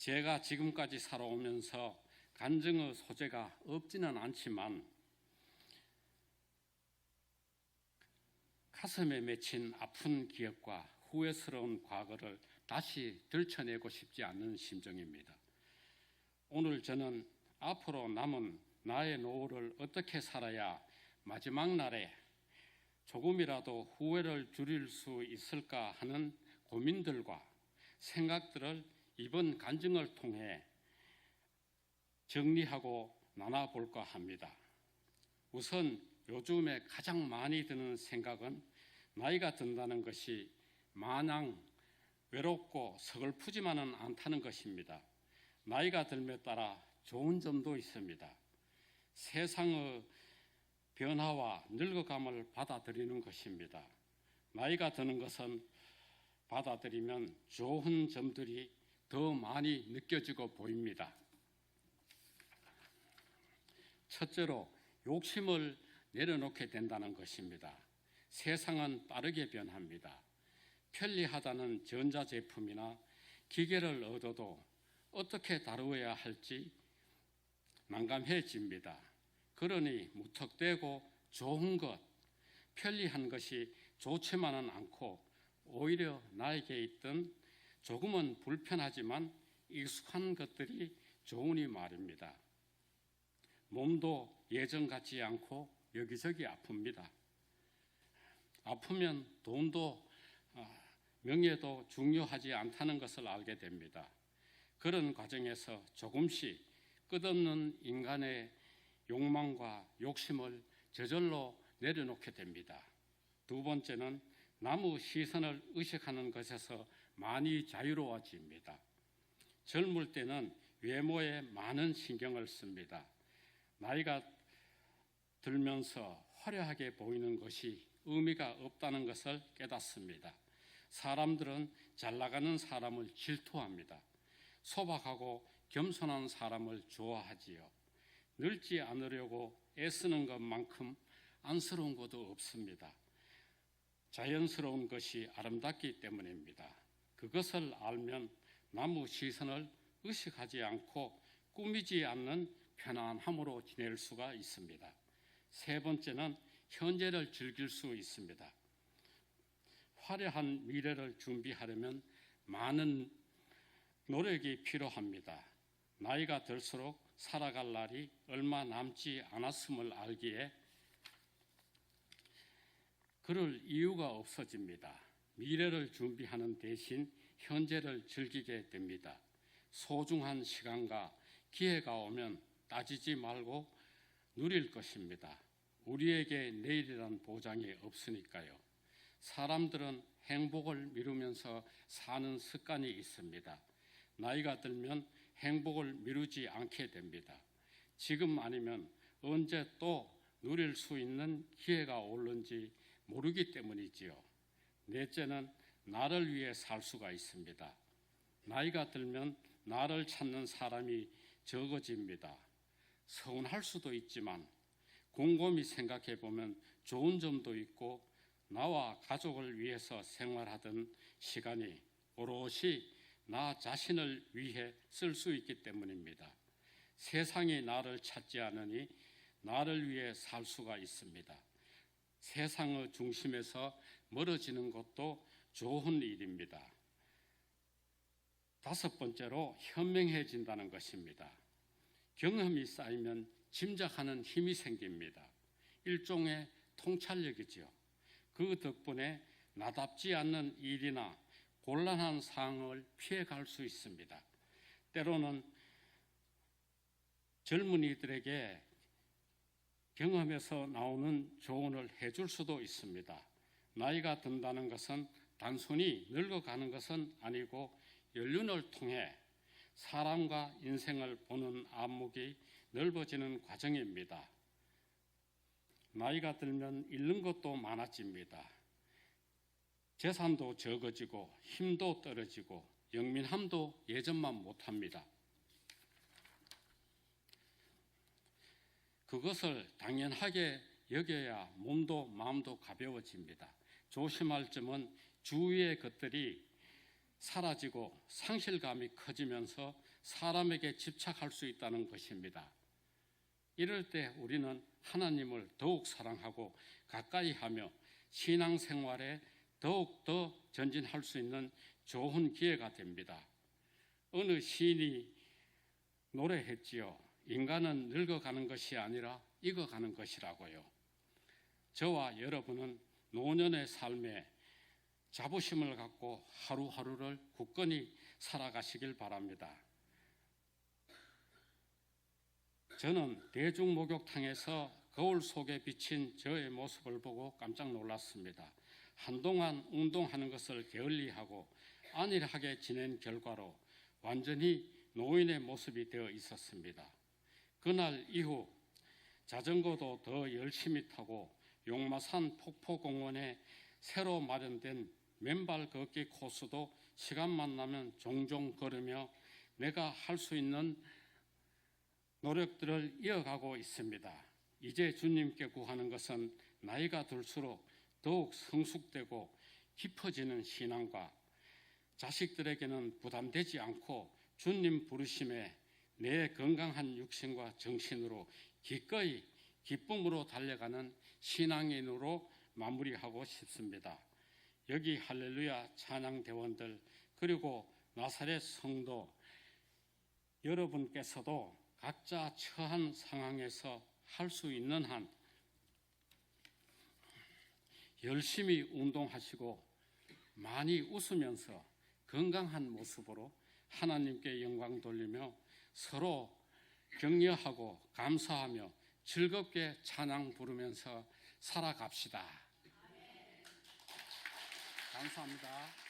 제가 지금까지 살아오면서 간증의 소재가 없지는 않지만 가슴에 맺힌 아픈 기억과 후회스러운 과거를 다시 들춰내고 싶지 않는 심정입니다. 오늘 저는 앞으로 남은 나의 노후를 어떻게 살아야 마지막 날에 조금이라도 후회를 줄일 수 있을까 하는 고민들과 생각들을 이번 간증을 통해 정리하고 나눠볼까 합니다. 우선 요즘에 가장 많이 드는 생각은 나이가 든다는 것이 마냥 외롭고 서글프지만은 않다는 것입니다. 나이가 들에 따라 좋은 점도 있습니다. 세상의 변화와 늙어감을 받아들이는 것입니다. 나이가 드는 것은 받아들이면 좋은 점들이 더 많이 느껴지고 보입니다. 첫째로 욕심을 내려놓게 된다는 것입니다. 세상은 빠르게 변합니다. 편리하다는 전자제품이나 기계를 얻어도 어떻게 다루어야 할지 난감해집니다. 그러니 무턱대고 좋은 것, 편리한 것이 좋지만은 않고 오히려 나에게 있던 조금은 불편하지만 익숙한 것들이 좋으니 말입니다. 몸도 예전 같지 않고 여기저기 아픕니다. 아프면 돈도 명예도 중요하지 않다는 것을 알게 됩니다. 그런 과정에서 조금씩 끝없는 인간의 욕망과 욕심을 저절로 내려놓게 됩니다. 두 번째는 남의 시선을 의식하는 것에서 많이 자유로워집니다. 젊을 때는 외모에 많은 신경을 씁니다. 나이가 들면서 화려하게 보이는 것이 의미가 없다는 것을 깨닫습니다. 사람들은 잘 나가는 사람을 질투합니다. 소박하고 겸손한 사람을 좋아하지요. 늙지 않으려고 애쓰는 것만큼 안쓰러운 것도 없습니다. 자연스러운 것이 아름답기 때문입니다. 그것을 알면 남의 시선을 의식하지 않고 꾸미지 않는 편안함으로 지낼 수가 있습니다. 세 번째는 현재를 즐길 수 있습니다. 화려한 미래를 준비하려면 많은 노력이 필요합니다. 나이가 들수록 살아갈 날이 얼마 남지 않았음을 알기에 그럴 이유가 없어집니다. 미래를 준비하는 대신 현재를 즐기게 됩니다. 소중한 시간과 기회가 오면 따지지 말고 누릴 것입니다. 우리에게 내일이란 보장이 없으니까요. 사람들은 행복을 미루면서 사는 습관이 있습니다. 나이가 들면 행복을 미루지 않게 됩니다. 지금 아니면 언제 또 누릴 수 있는 기회가 올는지 모르기 때문이지요. 넷째는 나를 위해 살 수가 있습니다. 나이가 들면 나를 찾는 사람이 적어집니다. 서운할 수도 있지만 곰곰이 생각해 보면 좋은 점도 있고 나와 가족을 위해서 생활하던 시간이 오롯이 나 자신을 위해 쓸 수 있기 때문입니다. 세상이 나를 찾지 않으니 나를 위해 살 수가 있습니다. 세상의 중심에서 멀어지는 것도 좋은 일입니다. 다섯 번째로 현명해진다는 것입니다. 경험이 쌓이면 짐작하는 힘이 생깁니다. 일종의 통찰력이죠. 그 덕분에 나답지 않는 일이나 곤란한 상황을 피해갈 수 있습니다. 때로는 젊은이들에게 경험에서 나오는 조언을 해줄 수도 있습니다. 나이가 든다는 것은 단순히 늙어가는 것은 아니고 연륜을 통해 사람과 인생을 보는 안목이 넓어지는 과정입니다. 나이가 들면 잃는 것도 많아집니다. 재산도 적어지고 힘도 떨어지고 영민함도 예전만 못합니다. 그것을 당연하게 여겨야 몸도 마음도 가벼워집니다. 조심할 점은 주위의 것들이 사라지고 상실감이 커지면서 사람에게 집착할 수 있다는 것입니다. 이럴 때 우리는 하나님을 더욱 사랑하고 가까이 하며 신앙생활에 더욱 더 전진할 수 있는 좋은 기회가 됩니다. 어느 시인이 노래했지요. 인간은 늙어가는 것이 아니라 익어가는 것이라고요. 저와 여러분은 노년의 삶에 자부심을 갖고 하루하루를 굳건히 살아가시길 바랍니다. 저는 대중목욕탕에서 거울 속에 비친 저의 모습을 보고 깜짝 놀랐습니다. 한동안 운동하는 것을 게을리하고 안일하게 지낸 결과로 완전히 노인의 모습이 되어 있었습니다. 그날 이후 자전거도 더 열심히 타고 용마산 폭포공원에 새로 마련된 맨발 걷기 코스도 시간만 나면 종종 걸으며 내가 할 수 있는 노력들을 이어가고 있습니다. 이제 주님께 구하는 것은 나이가 들수록 더욱 성숙되고 깊어지는 신앙과 자식들에게는 부담되지 않고 주님 부르심에 내 건강한 육신과 정신으로 기꺼이 기쁨으로 달려가는 신앙인으로 마무리하고 싶습니다. 여기 할렐루야 찬양대원들 그리고 나사렛 성도 여러분께서도 각자 처한 상황에서 할 수 있는 한 열심히 운동하시고 많이 웃으면서 건강한 모습으로 하나님께 영광 돌리며 서로 격려하고 감사하며 즐겁게 찬양 부르면서 살아갑시다. 감사합니다.